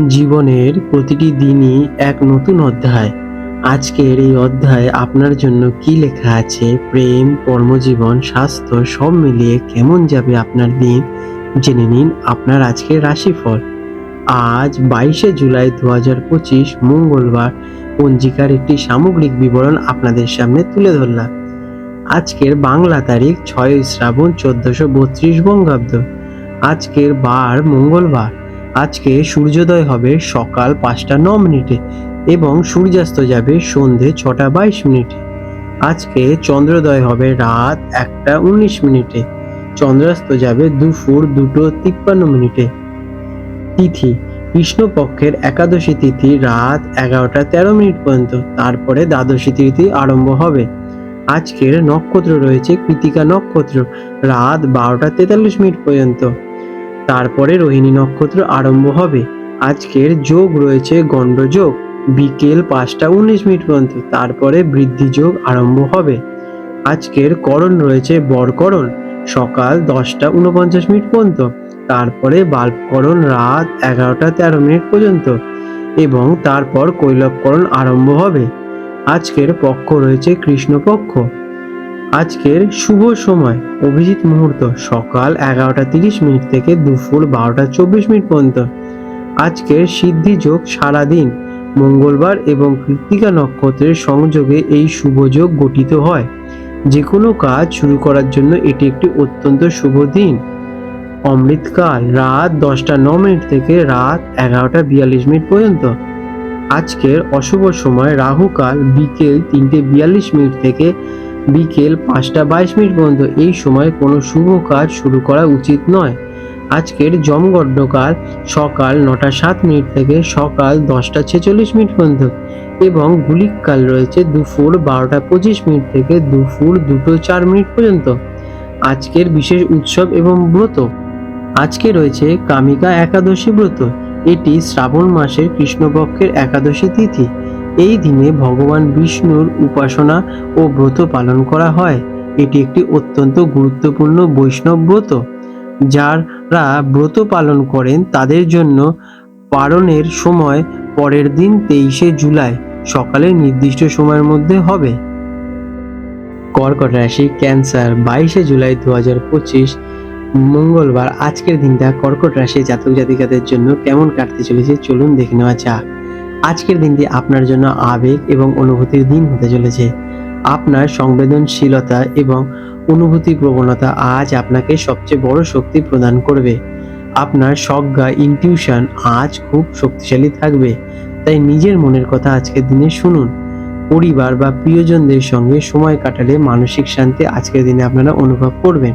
জীবনের প্রতিটি দিনই এক নতুন অধ্যায়। আজকের এই অধ্যায়ে আপনার জন্য কি লেখা আছে, প্রেম, কর্মজীবন, স্বাস্থ্য সব মিলিয়ে কেমন যাবে আপনার দিন, জেনে নিন আপনার আজকের রাশিফল। আজ 22শে জুলাই 2025 মঙ্গলবার পঞ্জিকার একটি সামগ্রিক বিবরণ আপনাদের সামনে তুলে ধরলাম। আজকের বাংলা তারিখ 6 শ্রাবণ 1432 বঙ্গাব্দ। আজকের বার মঙ্গলবার। আজকে সূর্যোদয় হবে সকাল 5টা 9 মিনিটে এবং সূর্যাস্ত যাবে সন্ধে 6টা 22 মিনিটে। আজকে চন্দ্রোদয় হবে রাত 1টা 19 মিনিটে, চন্দ্রাস্ত যাবে দুপুর 2টো 53 মিনিটে। তিথি কৃষ্ণপক্ষের একাদশী তিথি রাত 11টা 13 মিনিট পর্যন্ত, তারপরে দ্বাদশী তিথি আরম্ভ হবে। আজকের নক্ষত্র রয়েছে কৃতিকা নক্ষত্র রাত 12টা 43 মিনিট পর্যন্ত, তারপরে রোহিণী নক্ষত্র আরম্ভ হবে। আজকের যোগ রয়েছে গণ্ড যোগ বিকেল 5টা 19 মিনিট পর্যন্ত, তারপরে বৃদ্ধি যোগ আরম্ভ হবে। আজকের করণ রয়েছে বরকরণ সকাল 10টা 49 মিনিট পর্যন্ত, তারপরে বাল্বকরণ রাত 11টা 13 মিনিট পর্যন্ত এবং তারপর কৈলবকরণ আরম্ভ হবে। আজকের পক্ষ রয়েছে কৃষ্ণপক্ষ। আজকের শুভ সময় অভিজিৎ মুহূর্ত সকাল 11টা 30 মিনিট থেকে দুপুর 12টা 24 মিনিট পর্যন্ত। আজকের সিদ্ধি যোগ সারাদিন। মঙ্গলবার এবং কৃত্তিকা নক্ষত্রের সংযোগে এই শুভ যোগ গঠিত হয়। যে কোনো কাজ শুরু করার জন্য এটি একটি অত্যন্ত শুভ দিন। অমৃতকাল রাত 10টা 9 মিনিট থেকে রাত 11টা 42 মিনিট পর্যন্ত। আজকের অশুভ সময় রাহুকাল বিকেল 3টে 42 মিনিট থেকে বিকেল 5টা 22 মিনিট পর্যন্ত। এই সময় কোনো শুভ কাজ শুরু করা উচিত নয়। আজকের যমগণ্ডকাল সকাল 9টা 7 মিনিট থেকে সকাল 10টা 46 মিনিট পর্যন্ত এবং গুলিককাল রয়েছে দুপুর 12টা 25 মিনিট থেকে দুপুর 2টো 4 মিনিট পর্যন্ত। আজকের বিশেষ উৎসব এবং ব্রত। আজকে রয়েছে কামিকা একাদশী ব্রত। এটি শ্রাবণ মাসের কৃষ্ণপক্ষের একাদশী তিথি। এই দিনে ভগবান বিষ্ণুর উপাসনা ও ব্রত পালন করা হয়। এটি একটি অত্যন্ত গুরুত্বপূর্ণ বৈষ্ণব ব্রত। যারা ব্রত পালন করেন তাদের জন্য পালনের সময় পরের দিন 23শে জুলাই সকালে নির্দিষ্ট সময়ের মধ্যে হবে। কর্কট রাশি ক্যান্সার 22শে জুলাই 2025 মঙ্গলবার আজকের দিনটা কর্কট রাশি জাতক জাতিকাদের জন্য কেমন কাটতে চলেছে চলুন দেখে নেওয়া যাক। আজকের দিনটি আপনার জন্য আবেগ এবং অনুভূতির দিন হতে চলেছে। আপনার সংবেদনশীলতা এবং অনুভূতি প্রবণতা আজ আপনাকে সবচেয়ে বড় শক্তি প্রদান করবে। আপনার সজ্ঞা ইনটিউশন আজ খুব শক্তিশালী থাকবে, তাই নিজের মনের কথা আজকের দিনে শুনুন। পরিবার বা প্রিয়জনদের সঙ্গে সময় কাটালে মানসিক শান্তি আজকের দিনে আপনারা অনুভব করবেন।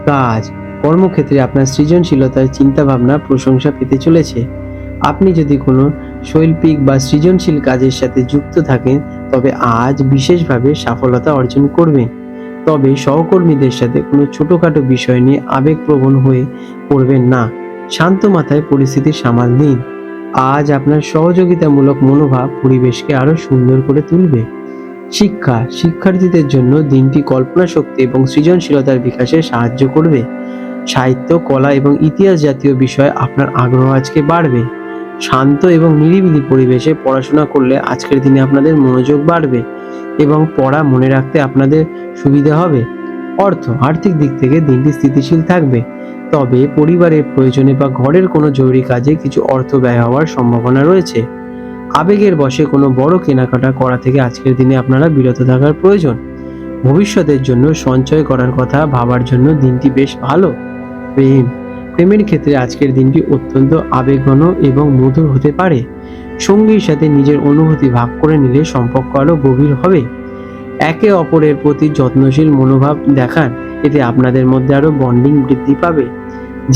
কাজ কর্মক্ষেত্রে আপনার সৃজনশীলতার চিন্তাভাবনা প্রশংসা পেতে চলেছে। আপনি যদি কোনো শৈল্পিক বা সৃজনশীল কাজের সাথে যুক্ত থাকেন তবে আজ বিশেষভাবে সফলতা অর্জন করবেন। তবে সহকর্মীদের সাথে কোনো ছোটখাটো বিষয় নিয়ে আবেগপ্রবণ হয়ে পড়বেন না। শান্ত মাথায় পরিস্থিতি সামাল দিন। আজ আপনার সহযোগিতামূলক মনোভাব পরিবেশকে আরো সুন্দর করে তুলবে। শিক্ষার্থীদের জন্য দিনটি কল্পনা শক্তি এবং সৃজনশীলতার বিকাশে সাহায্য করবে। সাহিত্য, কলা এবং ইতিহাস জাতীয় বিষয়ে আপনার আগ্রহ আজকে বাড়বে। শান্ত এবং নিরিবিলি পরিবেশে পড়াশোনা করলে আজকের দিনে আপনাদের মনোযোগ বাড়বে এবং পড়া মনে রাখতে আপনাদের সুবিধা হবে। আর্থিক দিক থেকে দিনটি স্থিতিশীল থাকবে, তবে পরিবারের প্রয়োজনে বা ঘরের কোনো জরুরি কাজে কিছু অর্থ ব্যয় হওয়ার সম্ভাবনা রয়েছে। আবেগের বশে কোনো বড় কেনাকাটা করা থেকে আজকের দিনে আপনারা বিরত থাকার প্রয়োজন। ভবিষ্যতের জন্য সঞ্চয় করার কথা ভাবার জন্য দিনটি বেশ ভালো। প্রেমের ক্ষেত্রে আজকের দিনটি অত্যন্ত আবেগঘন এবং মধুর হতে পারে। সঙ্গীর সাথে নিজের অনুভূতি ভাগ করে নিলে সম্পর্ক আরো গভীর হবে। একে অপরের প্রতি যত্নশীল মনোভাব দেখান, এতে আপনাদের মধ্যে আরো বন্ডিং বৃদ্ধি পাবে।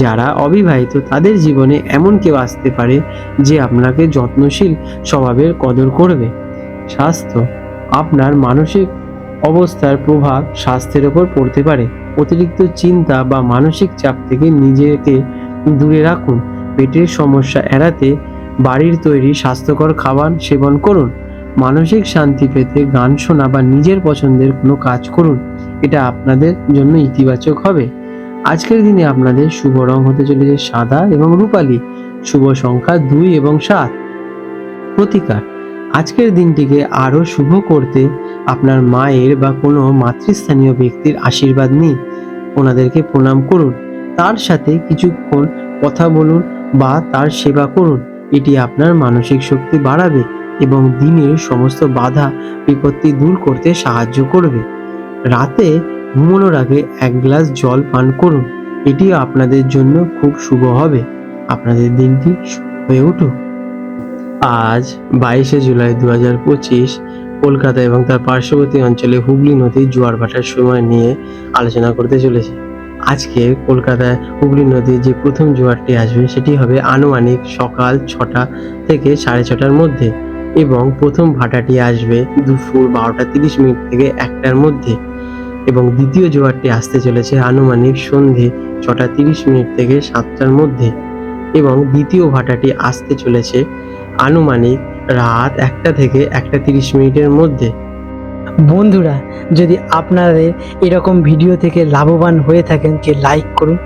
যারা অবিবাহিত তাদের জীবনে এমন কেউ আসতে পারে যে আপনাকে যত্নশীল স্বভাবের কদর করবে। স্বাস্থ্য আপনার মানসিক অবস্থার প্রভাব স্বাস্থ্যের উপর পড়তে পারে। অতিরিক্ত চিন্তা বা মানসিক চাপ থেকে নিজেকে দূরে রাখুন। পেটের সমস্যা এড়াতে বাড়ির তৈরি স্বাস্থ্যকর খাবার সেবন করুন। মানসিক শান্তি পেতে গান শোনা বা নিজের পছন্দের কোনো কাজ করুন, এটা আপনাদের জন্য ইতিবাচক হবে। আজকের দিনে আপনাদের শুভ রং হতে চলেছে সাদা এবং রূপালী। শুভ সংখ্যা 2 এবং 7। প্রতিকার: আজকের দিনটিকে আরো শুভ করতে আপনার মায়ের বা কোনো মাতৃস্থানীয় ব্যক্তির আশীর্বাদ নিন, ওনাদেরকে প্রণাম করুন, তার সাথে কিছুক্ষণ কথা বলুন বা তার সেবা করুন। এটি আপনার মানসিক শক্তি বাড়াবে এবং দিনের সমস্ত বাধা বিপত্তি দূর করতে সাহায্য করবে। রাতে ঘুমানোর আগে 1 গ্লাস জল পান করুন, এটিও আপনাদের জন্য খুব শুভ হবে। আপনাদের দিনটি শুভ হয়ে উঠুক। আজ 22শে জুলাই 2025 কলকাতা এবং তার পার্শ্ববর্তী অঞ্চলে হুগলি নদীর জোয়ার ভাটার সময় নিয়ে আলোচনা করতে চলেছে। আজকে কলকাতায় হুগলি নদীর যে প্রথম জোয়ারটি আসবে সেটি হবে আনুমানিক সকাল 6টা থেকে 6:30টার মধ্যে এবং প্রথম ভাটাটি আসবে দুপুর 12টা 30 মিনিট থেকে 1টার মধ্যে এবং দ্বিতীয় জোয়ারটি আসতে চলেছে আনুমানিক সন্ধে 6টা 30 মিনিট থেকে 7টার মধ্যে এবং দ্বিতীয় ভাটাটি আসতে চলেছে আনুমানিক রাত 1টা থেকে 1টা 30 মিনিটের মধ্যে। বন্ধুরা, যদি আপনাদের এরকম ভিডিও থেকে লাভবান হয়ে থাকেন যে লাইক করুন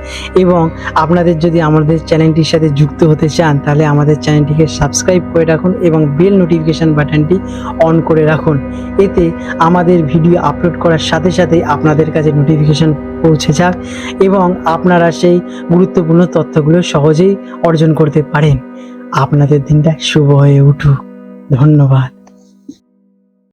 এবং আপনাদের যদি আমাদের চ্যানেলটির সাথে যুক্ত হতে চান তাহলে আমাদের চ্যানেলটিকে সাবস্ক্রাইব করে রাখুন এবং বেল নোটিফিকেশান বাটনটি অন করে রাখুন। এতে আমাদের ভিডিও আপলোড করার সাথে সাথে আপনাদের কাছে নোটিফিকেশান পৌঁছে যাক এবং আপনারা সেই গুরুত্বপূর্ণ তথ্যগুলো সহজেই অর্জন করতে পারেন। আপনাদের দিনটা শুভ হয়ে উঠুক। ধন্যবাদ।